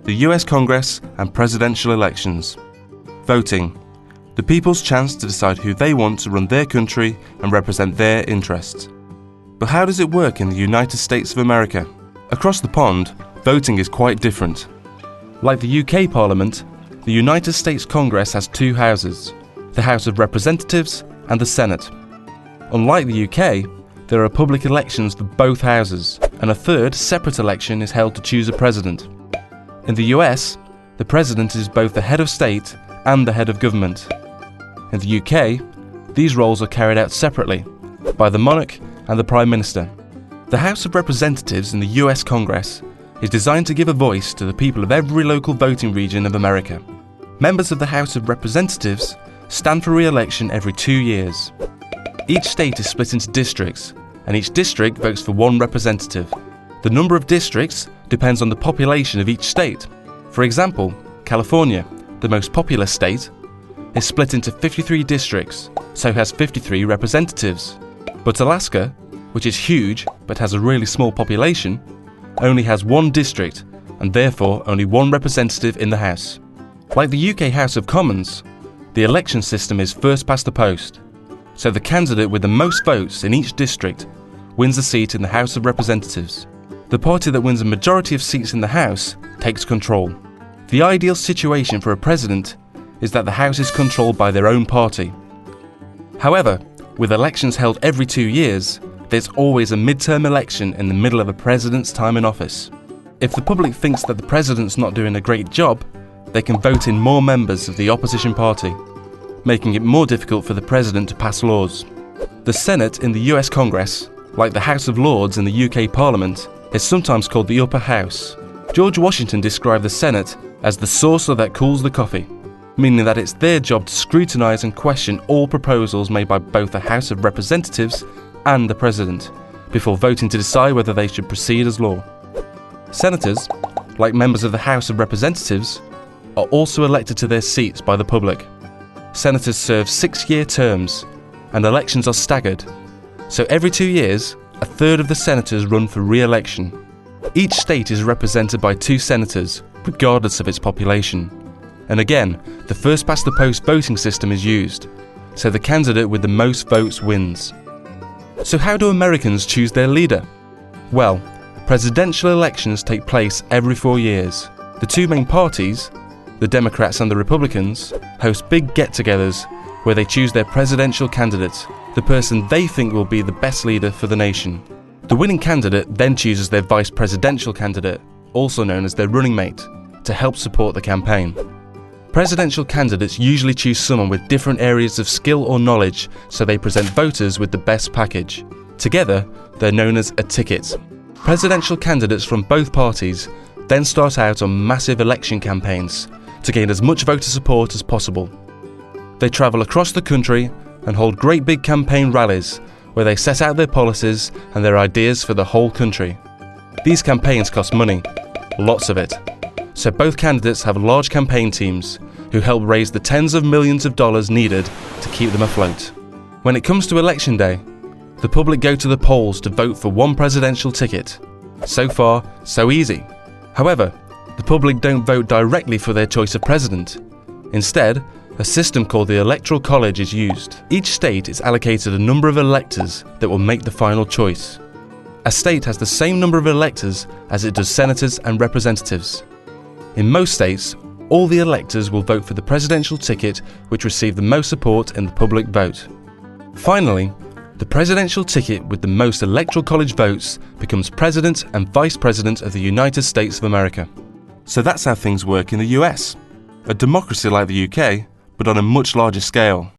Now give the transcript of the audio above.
the US Congress and presidential elections. Voting, the people's chance to decide who they want to run their country and represent their interests. But how does it work in the United States of America? Across the pond, voting is quite different. Like the UK Parliament, the United States Congress has two houses, the House of Representatives and the Senate. Unlike the UK, there are public elections for both houses, and a third separate election is held to choose a president. In the US, the president is both the head of state and the head of government. In the UK, these roles are carried out separately by the monarch and the Prime Minister. The House of Representatives in the US Congress is designed to give a voice to the people of every local voting region of America. Members of the House of Representatives stand for re-election every 2 years. Each state is split into districts, and each district votes for one representative. The number of districts depends on the population of each state. For example, California, the most populous state, is split into 53 districts, so has 53 representatives. But Alaska, which is huge but has a really small population, only has one district and therefore only one representative in the House. Like the UK House of Commons, the election system is first past the post, so the candidate with the most votes in each district wins a seat in the House of Representatives. The party that wins a majority of seats in the House takes control. The ideal situation for a president is that the House is controlled by their own party. However, with elections held every 2 years, there's always a midterm election in the middle of a president's time in office. If the public thinks that the president's not doing a great job, they can vote in more members of the opposition party, making it more difficult for the president to pass laws. The Senate in the US Congress, like the House of Lords in the UK Parliament, is sometimes called the upper house. George Washington described the Senate as the saucer that cools the coffee, meaning that it's their job to scrutinise and question all proposals made by both the House of Representatives and the President, before voting to decide whether they should proceed as law. Senators, like members of the House of Representatives, are also elected to their seats by the public. Senators serve 6-year terms, and elections are staggered, so every 2 years, a third of the senators run for re-election. Each state is represented by 2 senators, regardless of its population. And again, the first-past-the-post voting system is used, so the candidate with the most votes wins. So how do Americans choose their leader? Well, presidential elections take place every 4 years. The 2 main parties, the Democrats and the Republicans, host big get-togethers where they choose their presidential candidate, the person they think will be the best leader for the nation. The winning candidate then chooses their vice presidential candidate, also known as their running mate, to help support the campaign. Presidential candidates usually choose someone with different areas of skill or knowledge, so they present voters with the best package. Together, they're known as a ticket. Presidential candidates from both parties then start out on massive election campaigns to gain as much voter support as possible. They travel across the country and hold great big campaign rallies where they set out their policies and their ideas for the whole country. These campaigns cost money, lots of it, so both candidates have large campaign teams who help raise the tens of millions of dollars needed to keep them afloat. When it comes to election day, the public go to the polls to vote for one presidential ticket. So far, so easy. However, the public don't vote directly for their choice of president. Instead, a system called the Electoral College is used. Each state is allocated a number of electors that will make the final choice. A state has the same number of electors as it does senators and representatives. In most states, all the electors will vote for the presidential ticket which received the most support in the public vote. Finally, the presidential ticket with the most Electoral College votes becomes President and Vice President of the United States of America. So that's how things work in the US. A democracy like the UK, but on a much larger scale.